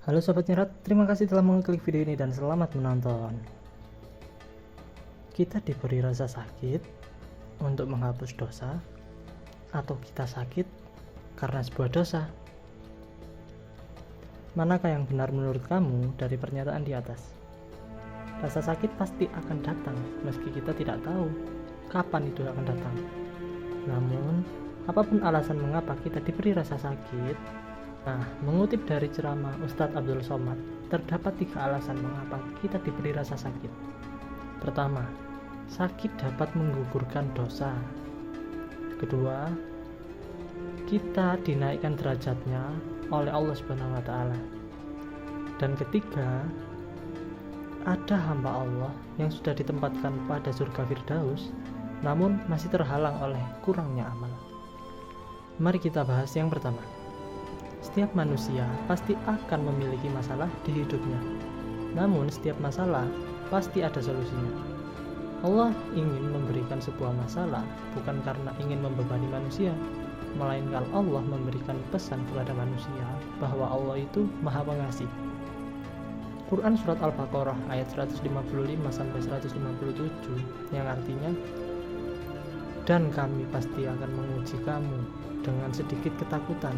Halo Sobat Nyerat, terima kasih telah mengklik video ini dan selamat menonton. Kita diberi rasa sakit untuk menghapus dosa, atau kita sakit karena sebuah dosa? Manakah yang benar menurut kamu dari pernyataan di atas? Rasa sakit pasti akan datang meski kita tidak tahu kapan itu akan datang. Namun, apapun alasan mengapa kita diberi rasa sakit, mengutip dari ceramah Ustadz Abdul Somad, terdapat 3 alasan mengapa kita diberi rasa sakit. Pertama, sakit dapat menggugurkan dosa. Kedua, kita dinaikkan derajatnya oleh Allah Subhanahu wa Ta'ala. Dan ketiga, ada hamba Allah yang sudah ditempatkan pada surga Firdaus, namun masih terhalang oleh kurangnya amal. Mari kita bahas yang pertama. Setiap manusia pasti akan memiliki masalah di hidupnya. Namun setiap masalah pasti ada solusinya. Allah ingin memberikan sebuah masalah bukan karena ingin membebani manusia, melainkan Allah memberikan pesan kepada manusia bahwa Allah itu Maha Pengasih. Quran Surat Al-Baqarah ayat 155-157 yang artinya, dan kami pasti akan menguji kamu dengan sedikit ketakutan,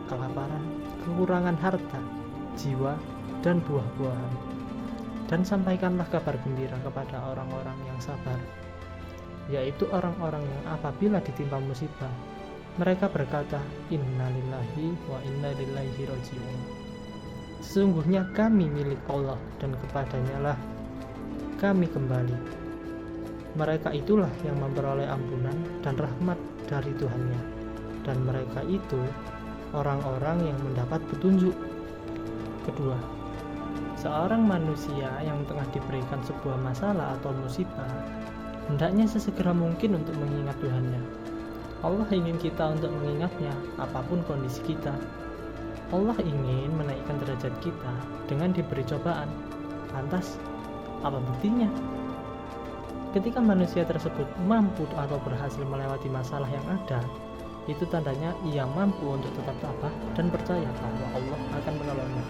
kelaparan, kekurangan harta, jiwa, dan buah-buahan. Dan sampaikanlah kabar gembira kepada orang-orang yang sabar, yaitu orang-orang yang apabila ditimpa musibah, mereka berkata, Innalillahi wa inna ilaihi raji'un. Sesungguhnya kami milik Allah dan kepadanya lah kami kembali. Mereka itulah yang memperoleh ampunan dan rahmat dari Tuhannya, dan mereka itu orang-orang yang mendapat petunjuk. Kedua, seorang manusia yang tengah diberikan sebuah masalah atau musibah hendaknya sesegera mungkin untuk mengingat Tuhannya. Allah ingin kita untuk mengingatnya apapun kondisi kita. Allah ingin menaikkan derajat kita dengan diberi cobaan. Lantas, apa buktinya? Ketika manusia tersebut mampu atau berhasil melewati masalah yang ada, itu tandanya ia mampu untuk tetap tabah dan percaya bahwa Allah akan menolongnya.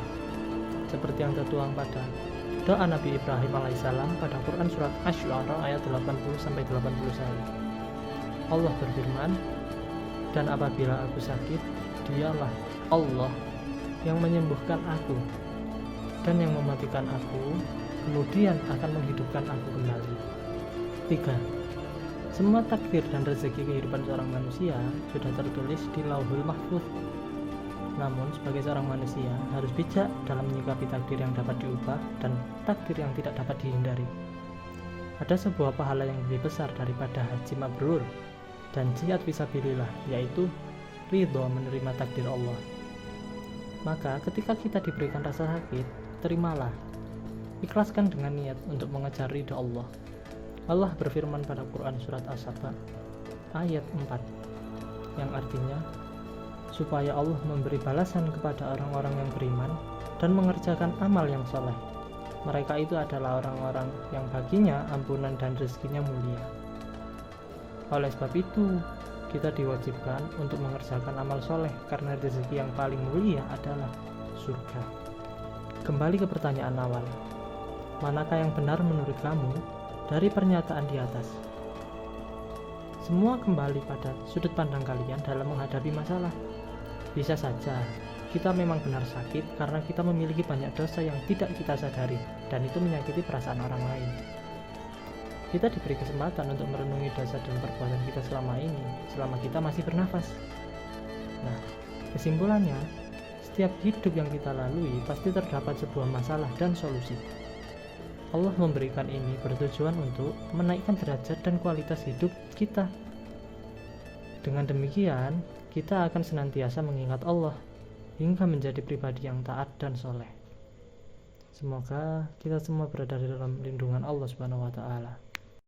Seperti yang tertuang pada doa Nabi Ibrahim alaihissalam pada Quran Surat Asy-Syu'ara ayat 80-81. Allah berfirman, dan apabila aku sakit, dialah Allah yang menyembuhkan aku dan yang mematikan aku, kemudian akan menghidupkan aku kembali. 3. Semua takdir dan rezeki kehidupan seorang manusia sudah tertulis di Lauhul Mahfuz. Namun sebagai seorang manusia harus bijak dalam menyikapi takdir yang dapat diubah dan takdir yang tidak dapat dihindari. Ada sebuah pahala yang lebih besar daripada haji mabrur dan jihad fisabilillah, yaitu ridho menerima takdir Allah. Maka ketika kita diberikan rasa sakit, terimalah. Ikhlaskan dengan niat untuk mengejar ridho Allah. Allah berfirman pada Quran Surat As-Saba ayat 4 yang artinya, supaya Allah memberi balasan kepada orang-orang yang beriman dan mengerjakan amal yang soleh. Mereka itu adalah orang-orang yang baginya ampunan dan rezekinya mulia. Oleh sebab itu, kita diwajibkan untuk mengerjakan amal soleh karena rezeki yang paling mulia adalah surga. Kembali ke pertanyaan awal, manakah yang benar menurut kamu dari pernyataan di atas? Semua kembali pada sudut pandang kalian dalam menghadapi masalah. Bisa saja kita memang benar sakit karena kita memiliki banyak dosa yang tidak kita sadari, dan itu menyakiti perasaan orang lain. Kita diberi kesempatan untuk merenungi dosa dan perbuatan kita selama ini, selama kita masih bernafas. Kesimpulannya, setiap hidup yang kita lalui pasti terdapat sebuah masalah dan solusi. Allah memberikan ini bertujuan untuk menaikkan derajat dan kualitas hidup kita. Dengan demikian, kita akan senantiasa mengingat Allah hingga menjadi pribadi yang taat dan soleh. Semoga kita semua berada di dalam lindungan Allah Subhanahu wa Ta'ala.